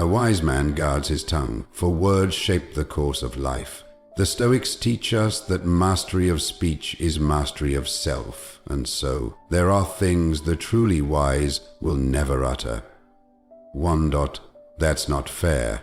A wise man guards his tongue, for words shape the course of life. The Stoics teach us that mastery of speech is mastery of self, and so there are things the truly wise will never utter. 1. That's not fair.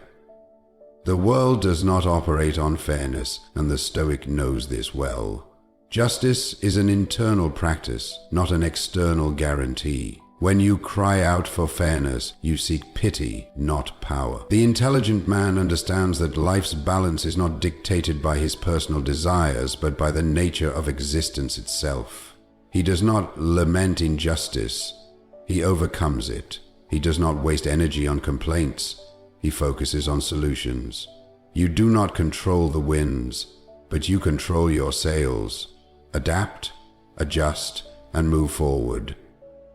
The world does not operate on fairness, and the Stoic knows this well. Justice is an internal practice, not an external guarantee. When you cry out for fairness, you seek pity, not power. The intelligent man understands that life's balance is not dictated by his personal desires, but by the nature of existence itself. He does not lament injustice. He overcomes it. He does not waste energy on complaints. He focuses on solutions. You do not control the winds, but you control your sails. Adapt, adjust, and move forward.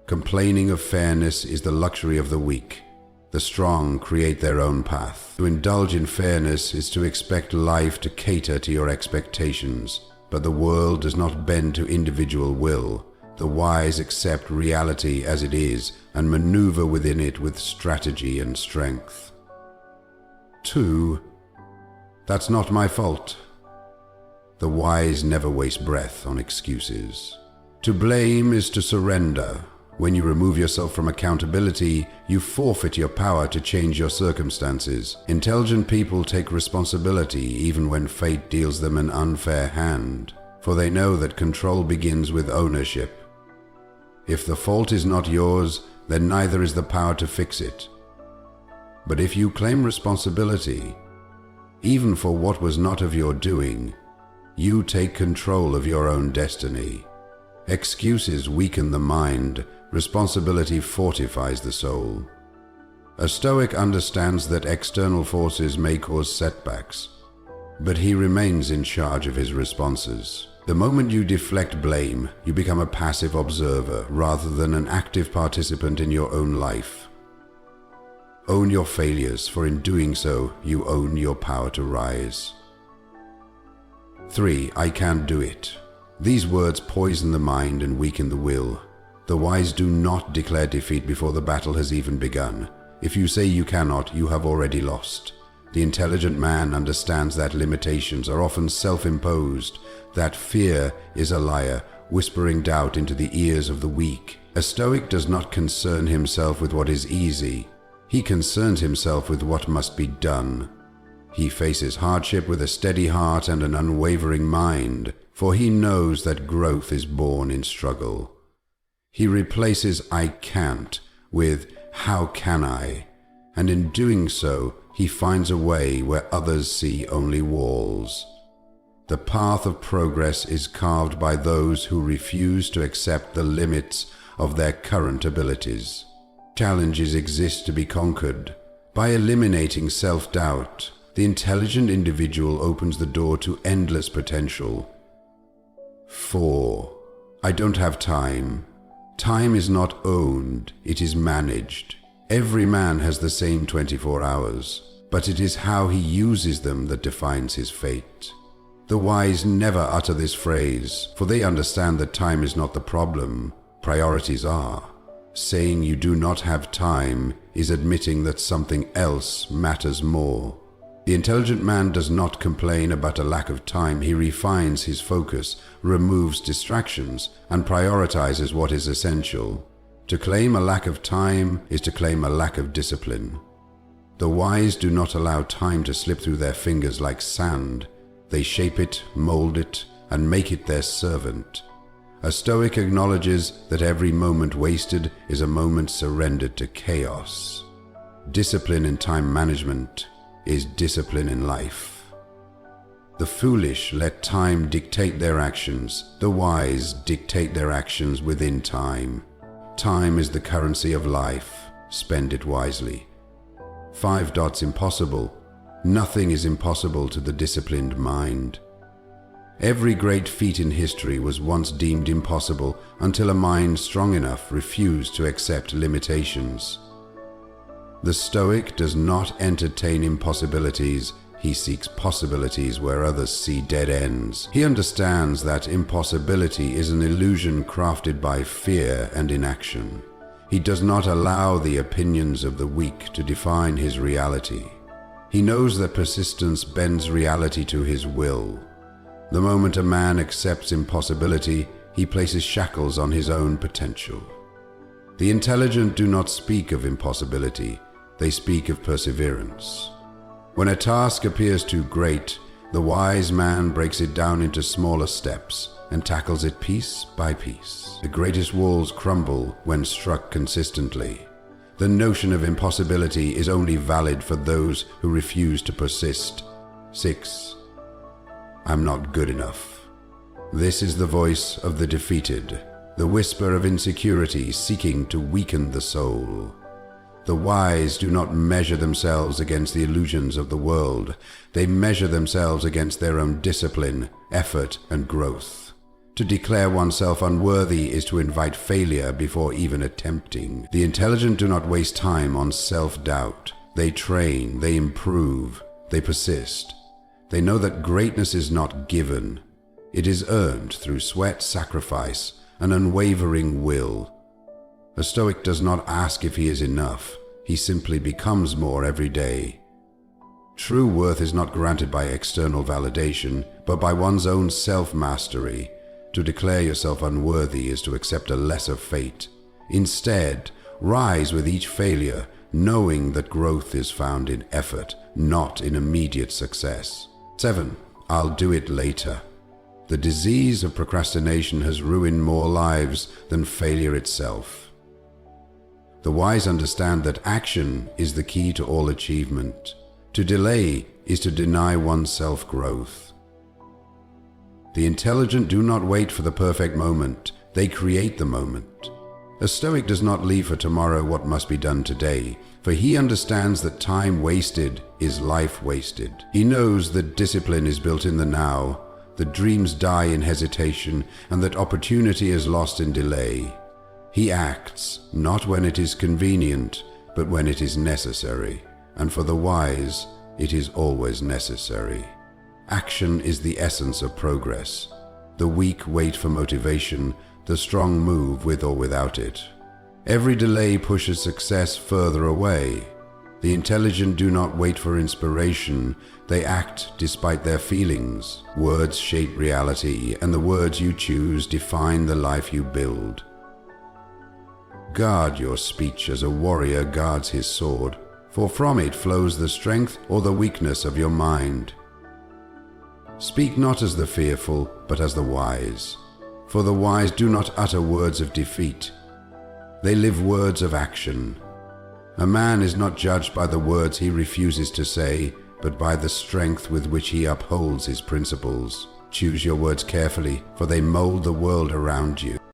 Complaining of fairness is the luxury of the weak. The strong create their own path. To indulge in fairness is to expect life to cater to your expectations, but the world does not bend to individual will. The wise accept reality as it is and maneuver within it with strategy and strength. 2. That's not my fault. The wise never waste breath on excuses. To blame is to surrender. When you remove yourself from accountability, you forfeit your power to change your circumstances. Intelligent people take responsibility even when fate deals them an unfair hand, for they know that control begins with ownership. If the fault is not yours, then neither is the power to fix it. But if you claim responsibility, even for what was not of your doing, you take control of your own destiny. Excuses weaken the mind. Responsibility fortifies the soul. A Stoic understands that external forces may cause setbacks, but he remains in charge of his responses. The moment you deflect blame, you become a passive observer rather than an active participant in your own life. Own your failures, for in doing so, you own your power to rise. 3. I can't do it. These words poison the mind and weaken the will. The wise do not declare defeat before the battle has even begun. If you say you cannot, you have already lost. The intelligent man understands that limitations are often self-imposed, that fear is a liar, whispering doubt into the ears of the weak. A Stoic does not concern himself with what is easy. He concerns himself with what must be done. He faces hardship with a steady heart and an unwavering mind, for he knows that growth is born in struggle. He replaces "I can't" with "how can I?" and in doing so, he finds a way where others see only walls. The path of progress is carved by those who refuse to accept the limits of their current abilities. Challenges exist to be conquered. By eliminating self-doubt, the intelligent individual opens the door to endless potential. 4. I don't have time. Time is not owned, it is managed. Every man has the same 24 hours, but it is how he uses them that defines his fate. The wise never utter this phrase, for they understand that time is not the problem, priorities are. Saying you do not have time is admitting that something else matters more. The intelligent man does not complain about a lack of time. He refines his focus, removes distractions, and prioritizes what is essential. To claim a lack of time is to claim a lack of discipline. The wise do not allow time to slip through their fingers like sand. They shape it, mold it, and make it their servant. A Stoic acknowledges that every moment wasted is a moment surrendered to chaos. Discipline in time management is discipline in life. The foolish let time dictate their actions. The wise dictate their actions within time. Time is the currency of life. Spend it wisely. 5. Impossible. Nothing is impossible to the disciplined mind. Every great feat in history was once deemed impossible until a mind strong enough refused to accept limitations. The Stoic does not entertain impossibilities. He seeks possibilities where others see dead ends. He understands that impossibility is an illusion crafted by fear and inaction. He does not allow the opinions of the weak to define his reality. He knows that persistence bends reality to his will. The moment a man accepts impossibility, he places shackles on his own potential. The intelligent do not speak of impossibility, they speak of perseverance. When a task appears too great, the wise man breaks it down into smaller steps and tackles it piece by piece. The greatest walls crumble when struck consistently. The notion of impossibility is only valid for those who refuse to persist. 6. I'm not good enough. This is the voice of the defeated, the whisper of insecurity seeking to weaken the soul. The wise do not measure themselves against the illusions of the world. They measure themselves against their own discipline, effort, and growth. To declare oneself unworthy is to invite failure before even attempting. The intelligent do not waste time on self-doubt. They train, they improve, they persist. They know that greatness is not given. It is earned through sweat, sacrifice, and unwavering will. A Stoic does not ask if he is enough. He simply becomes more every day. True worth is not granted by external validation, but by one's own self-mastery. To declare yourself unworthy is to accept a lesser fate. Instead, rise with each failure, knowing that growth is found in effort, not in immediate success. 7. I'll do it later. The disease of procrastination has ruined more lives than failure itself. The wise understand that action is the key to all achievement. To delay is to deny oneself growth. The intelligent do not wait for the perfect moment, they create the moment. A Stoic does not leave for tomorrow what must be done today, for he understands that time wasted is life wasted. He knows that discipline is built in the now, that dreams die in hesitation, and that opportunity is lost in delay. He acts not when it is convenient, but when it is necessary, and for the wise, it is always necessary. Action is the essence of progress. The weak wait for motivation, the strong move with or without it. Every delay pushes success further away. The intelligent do not wait for inspiration, they act despite their feelings. Words shape reality, and the words you choose define the life you build. Guard your speech as a warrior guards his sword, for from it flows the strength or the weakness of your mind. Speak not as the fearful, but as the wise, for the wise do not utter words of defeat. They live words of action. A man is not judged by the words he refuses to say, but by the strength with which he upholds his principles. Choose your words carefully, for they mold the world around you.